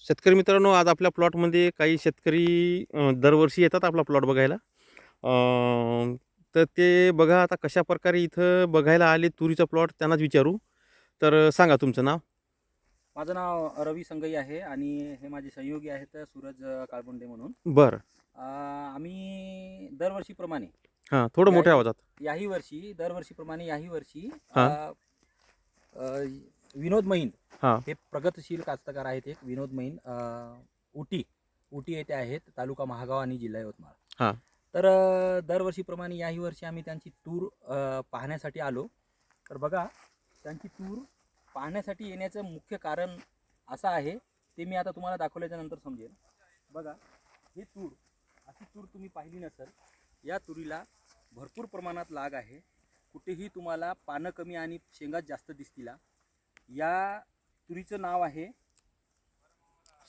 शेतकरी मित्रांनो, आज आपल्या प्लॉटमध्ये काही शेतकरी दरवर्षी येतात आपला प्लॉट बघायला. तर ते बघा आता कशा प्रकारे इथं बघायला आले तुरीचा प्लॉट त्यांनाच विचारू. तर सांगा तुमचं नाव. माझं नाव रवी संगई आहे आणि हे माझे सहयोगी आहेत सूरज काळबोंडे म्हणून. बरं. आम्ही दरवर्षीप्रमाणे हां, थोडं मोठ्या आवाजात. दरवर्षीप्रमाणे याही वर्षी हां. विनोद महिन हां. हे प्रगतशील कास्तकार आहेत. एक विनोद महिन उटी येथे आहेत, तालुका महागाव आणि जिल्हा यवतमाळ. हां. तर दरवर्षीप्रमाणे याही वर्षी आम्ही त्यांची तूर पाहण्यासाठी आलो. तर बघा, त्यांची तूर पाहण्यासाठी येण्याचं मुख्य कारण असं आहे, ते मी आता तुम्हाला दाखवल्याच्या नंतर समजेल. बघा, ही तूर, अशी तूर तुम्ही पाहिली नसेल. या तुरीला भरपूर प्रमाणात लाग आहे. कुठेही तुम्हाला पानं कमी आणि शेंगा जास्त दिसतील. या तुरीचं नाव आहे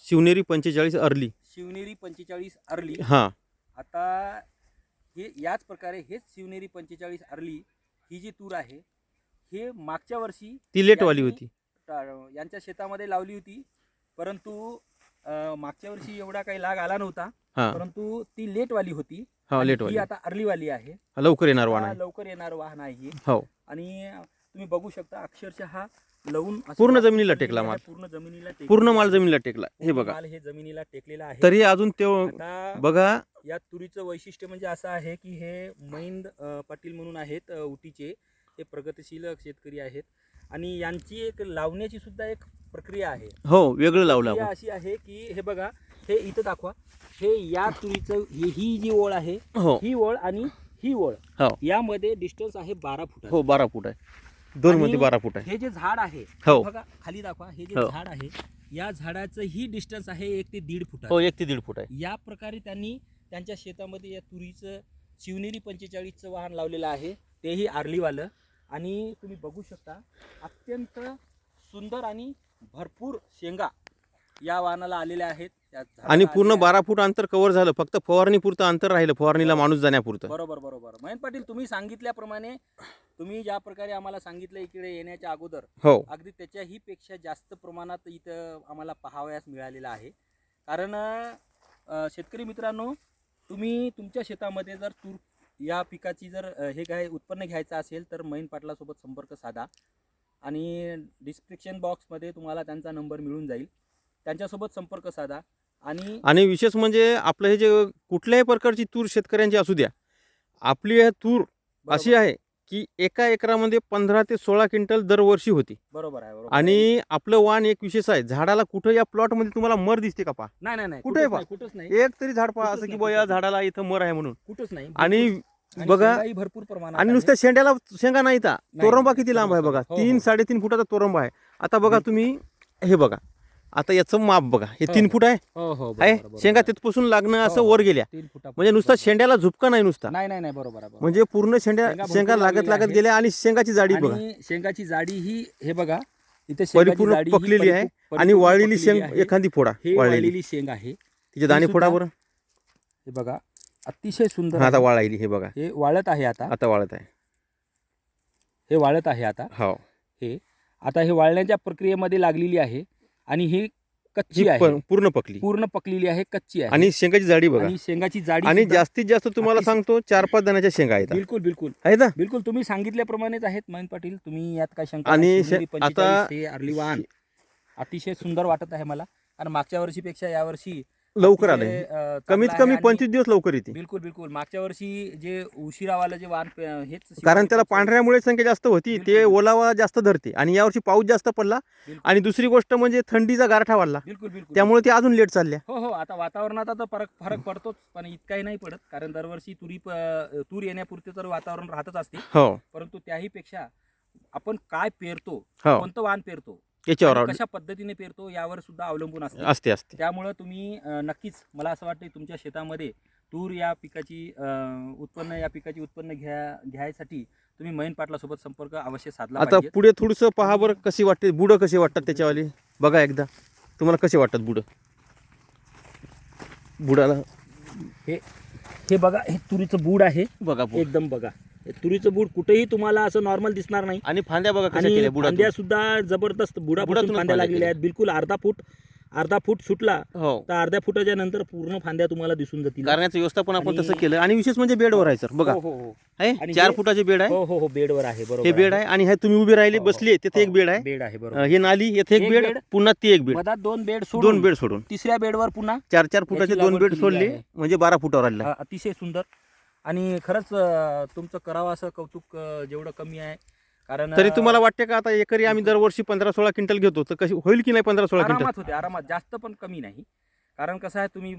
शिवनेरी 45 अर्ली. शिवनेरी 45 अर्ली. हां. आता हे याच प्रकारे हेच शिवनेरी 45 अर्ली ही जी तूर आहे, हे मागच्या वर्षी ती लेटवाली होती. यांच्या शेतामध्ये लावली होती. परंतु मागच्या वर्षी एवढा काही लाग आला नव्हता. हां. परंतु ती लेटवाली होती. हां, आणि लेटवाली. ही आता अर्लीवाली आहे. लवकर येणार वाहन आहे. लवकर येणार वाहन आहे. हो. आणि तुम्ही बघू शकता, अक्षरशः हा लवून पूर्ण जमिनीला टेकला माल. पूर्ण माल जमिनीला टेकला. हे बघा, माल हे जमिनीला टेकलेला आहे. तरी अजून ते आता बघा. या तुरीचं वैशिष्ट्य म्हणजे असं आहे की हे महिंद पाटील म्हणून आहेत उटीचे. हे प्रगतशील शेतकरी आहेत आणि यांची एक लावण्याची सुद्धा एक प्रक्रिया आहे. हो, वेगळं लावलं प्रक्रिया आपण. अशी आहे की हे बघा, हे इथं दाखवा. हे या तुरीचं ही जी ओळ आहे, हो. ही ओळ आणि ही ओळ, हो. यामध्ये डिस्टन्स आहे 12 फूट. हो, 12 फूट आहे. दोन मध्ये आणि 12 फूट आहे. हे जे झाड आहे, हो. बघा खाली दाखवा. हे जे हो. झाड आहे, या झाडाचं ही डिस्टन्स आहे 1 ते 1.5 फूट. हो, 1 ते 1.5 फूट आहे. या प्रकारे त्यांनी त्यांच्या शेतामध्ये या तुरीचं शिवनेरी 45चं वाहन लावलेलं आहे, तेही आर्लीवालं. आणि तुम्ही बघू शकता, अत्यंत सुंदर आणि भरपूर शेंगा या वाहनाला आलेल्या आहेत. आणि पूर्ण 12 फूट अंतर कव्हर झालं. फक्त फवारणी पुरतं अंतर राहिलं, फवारणीला माणूस जाण्यापुरतं. बरोबर. महेंद्र पाटील, तुम्ही सांगितल्याप्रमाणे, तुम्ही ज्या प्रकारे आम्हाला सांगितलं इकडे येण्याच्या अगोदर, हो. अगदी त्याच्याही पेक्षा जास्त प्रमाणात इथं आम्हाला पाहावयास मिळालेलं आहे. कारण शेतकरी मित्रांनो, तुम्ही तुमच्या शेतामध्ये जर तूर या पिकाची जर उत्पन्न घ्यायचं असेल तर महेंद्र पाटलासोबत संपर्क साधा आणि डिस्क्रिप्शन बॉक्समध्ये तुम्हाला त्यांचा नंबर मिळून जाईल. त्यांच्यासोबत संपर्क साधा. आणि विशेष म्हणजे आपलं हे जे कुठल्याही प्रकारची तूर शेतकऱ्यांची असू द्या, आपली हे तूर अशी आहे की एका एकरामध्ये 15 ते 16 क्विंटल दरवर्षी होती. बरोबर आहे. आणि आपलं वाण एक विशेष आहे, झाडाला कुठं या प्लॉटमध्ये तुम्हाला मर दिसते का? पहा, नाही, कुठे पहा, कुठंच नाही. एक तरी झाड पहा असं की बा या झाडाला इथं मर आहे म्हणून. कुठंच नाही. आणि बघा, भरपूर प्रमाणात. आणि नुसत्या शेंड्याला शेंगा नाही, तोरंबा किती लांब आहे बघा. हो. 3-3.5 फुटाचा तोरंबा आहे. आता बघा तुम्ही, हे बघा, आता याचं माप बघा. हे 3 फूट आहे. हो. आहे शेंगा तिथपासून लागणं असं वर गेल्या. 3 फुटा म्हणजे नुसता शेंड्याला झुपका नाही नुसता. नाही, बरोबर आहे. म्हणजे पूर्ण शेंगा भरपूर लागत लागलेल्या गेल्या. आणि शेंगाची जाडी बघा, आणि शेंगाची जाडी ही हे बघा, इथे परिपूर्ण पकलेली आहे. आणि वाळलेली शेंग एखादी फोडा, वाळलेली शेंग आहे. तिचे दाणे फोडा बरं. हे बघा, अतिशय सुंदर. आता वाळायली, हे बघा, हे वाळत आहे. आता वाळत आहे. हे वाळत आहे आता. हो. हे आता हे वाळण्याच्या प्रक्रियेमध्ये लागलेली आहे. आणि ही कच्ची आहे, पूर्ण पकलेली आहे, कच्ची आहे. आणि शेंगाची जाडी बघा. आणि शेंगाची जाडी आणि जास्तीत जास्त तुम्हाला सांगतो 4-5 दाण्याच्या शेंगा आहेत. बिलकुल तुम्ही सांगितल्याप्रमाणेच आहेत महेंद्र पाटील. तुम्ही यात काय शंका आणि नाही. आता हे अर्ली वाहन अतिशय सुंदर वाटत आहे मला. आणि मागच्या वर्षीपेक्षा यावर्षी लवकर आले. कमीत कमी 25 दिवस लवकर येते. बिलकुल. मागच्या वर्षी जे उशिरावालं जे वाहन, हेच कारण त्याला पांढऱ्यामुळे संख्या जास्त होती, ते ओलावा जास्त धरते. आणि यावर्षी पाऊस जास्त पडला. आणि दुसरी गोष्ट म्हणजे थंडीचा गारठा वाढला, बिलकुल. त्यामुळे ते अजून लेट चालल्या. हो. आता वातावरणात आता फरक पडतोच, पण इतकाही नाही पडत. कारण दरवर्षी तूर येण्यापुरते तर वातावरण राहतच असते. हो. परंतु त्याही पेक्षा आपण काय पेरतो, हो, कोणतं वाहन पेरतो, याच्यावर कशा पद्धतीने पेरतो यावर सुद्धा अवलंबून असते. त्यामुळे तुम्ही नक्कीच, मला असं वाटतं, तुमच्या शेतामध्ये तूर या पिकाची उत्पन्न घ्यायसाठी तुम्ही महेंद्र पाटलासोबत संपर्क अवश्य साधला आता पाहिजे. पुढे थोडंसं पहा बरं, कशी वाटते बुडं, कसे वाटतात त्याच्यावाली बघा एकदा. तुम्हाला कसे वाटतात बुडाला? हे बघा, हे तुरीचं बूड आहे बघा, एकदम. बघा, तुरीचं बूड कुठेही तुम्हाला असं नॉर्मल दिसणार नाही. आणि फांद्या बघा कशा आणि केल्या, फांद्या सुद्धा जबरदस्त बुडापासून फांद्या लागलेल्या आहेत. बिलकुल अर्धा फूट अर्धा फूट सुटला हो, तर अर्ध्या फुटाच्या नंतर पूर्ण फांद्या तुम्हाला दिसून जातील. कारण्याचं व्यवस्थापन आपण आणि- तसं केलं. आणि विशेष म्हणजे बेडवर आहे सर, बघा हो, हो, हो. आहे आणि 4 हे- फुटाचे बेड आहे. हो हो हो बेडवर आहे, बरोबर हे बेड आहे. आणि हे तुम्ही उभे राहिले हो, हो. बसले तिथे एक बेड आहे. बेड आहे, बरोबर. हे नाली येथे एक एक बेड, बेड, पुन्हा ती एक बेड, मधात 2 बेड 2 बेड सोडून तिसऱ्या बेडवर पुन्हा 4 फुटाचे 2 लागवड बेड केलेली सोडले आहे. म्हणजे 12 फुटावर आलेला. अतिशय सुंदर. आणि खरंच तुमचं करावं असं कौतुक जेवढं कमी आहे. कारण तरी तुम्हाला वाटते का आता एकरी आम्ही दरवर्षी 15-16 क्विंटल घेतो तर कशी होईल की नाही 15-16 क्विंटल? आरामात होते, आरामात, जास्त पण कमी नाही. कारण कसं आहे, तुम्ही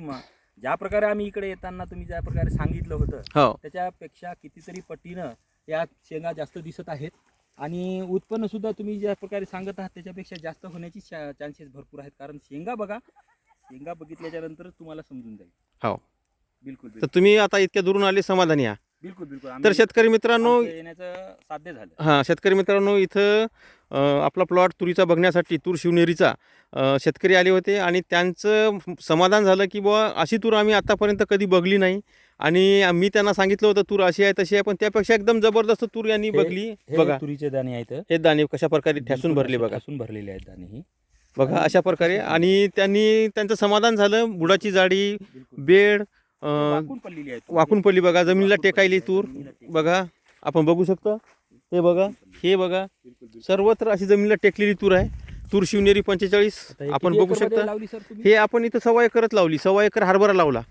ज्या प्रकारे आम्ही इकडे येताना तुम्ही ज्या प्रकारे सांगितलं होतं हो, त्याच्यापेक्षा कितीतरी पटीनं या शेंगा जास्त दिसत आहेत. आणि उत्पन्न सुद्धा तुम्ही ज्या प्रकारे सांगत आहात त्याच्यापेक्षा जास्त होण्याची चान्सेस भरपूर आहेत. कारण शेंगा बघा, शेंगा बघितल्याच्या नंतर तुम्हाला समजून जाईल. हो. बिलकुल तर बिलकुल तुम्ही आता इतक्या दुरून आले, समाधानी आहात. बिलकुल बिलकुल. तर आम्ही- शेतकरी मित्रांनो, आमचं येण्याचं साध्य झालं. हां, शेतकरी मित्रांनो, इथं आपला प्लॉट तुरीचा बघण्यासाठी, तूर शिवनेरीचा शेतकरी आले होते आणि त्यांचं समाधान झालं की बुवा अशी तूर आम्ही आतापर्यंत कधी बघली नाही. आणि मी त्यांना सांगितलं होतं तूर अशी आहे तशी आहे, पण त्यापेक्षा एकदम जबरदस्त तूर यांनी बघली. हे बघा तुरीचे दाणे आहेत, हे दाणे कशा प्रकारे ठॅसून बिलकुल भरले असे बघा, ठसून भरलेले आहेत दाणे ही. बघा अशा प्रकारे. आणि त्यांनी त्यांचं समाधान झालं. बुडाची जाडी, बिलकुल. बेड वाकून पडलेली आहे. वाकून पडली बघा, जमिनीला टेकायली तूर बघा, आपण बघू शकतो. हे बघा, हे बघा, सर्वत्र अशी जमिनीला टेकलेली तूर आहे. तूर शिवनेरी 45 आपण बघू शकता. लावली सर तुम्ही? हे आपण इथं 1.25 एकरच लावली, 1.25 एकर हरभरा लावला.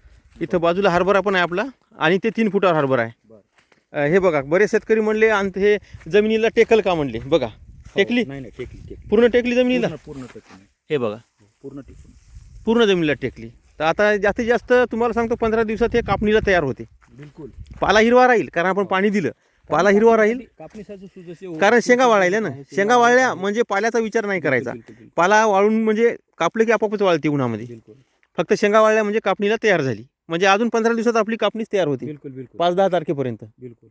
इथं बाजूला हरभरा पण आहे आपला, आणि ते 3 फुटावर हरभरा आहे. बरं. हे बघा, बरेच शेतकरी म्हणले आणि हे जमिनीला टेकल का म्हणले. बघा टेकली, नाही नाही, टेकली. पूर्ण टेकली जमिनीला. पूर्ण टेकली. हे बघा, पूर्ण टेकली. पूर्ण जमिनीला टेकली. तर आता जास्तीत जास्त तुम्हाला सांगतो 15 दिवसात हे कापणीला तयार होते. बिलकुल. पाला हिरवा राहील कारण आपण पाणी दिलं. पाला हिरवा राहील कापणीसाठी जसे कारण शेंगा वाळायल्या ना. शेंगा वाळल्या म्हणजे पाल्याचा विचार नाही करायचा. पाला वाळून म्हणजे कापले की आपोआपच वाळते उन्हामध्ये. बिलकुल फक्त शेंगा वाळल्या म्हणजे कापणीला तयार झाली. म्हणजे अजून 15 दिवसात आपली कापणीच तयार होती, बिलकुल बिलकुल 5-10 तारखेपर्यंत. बिलकुल.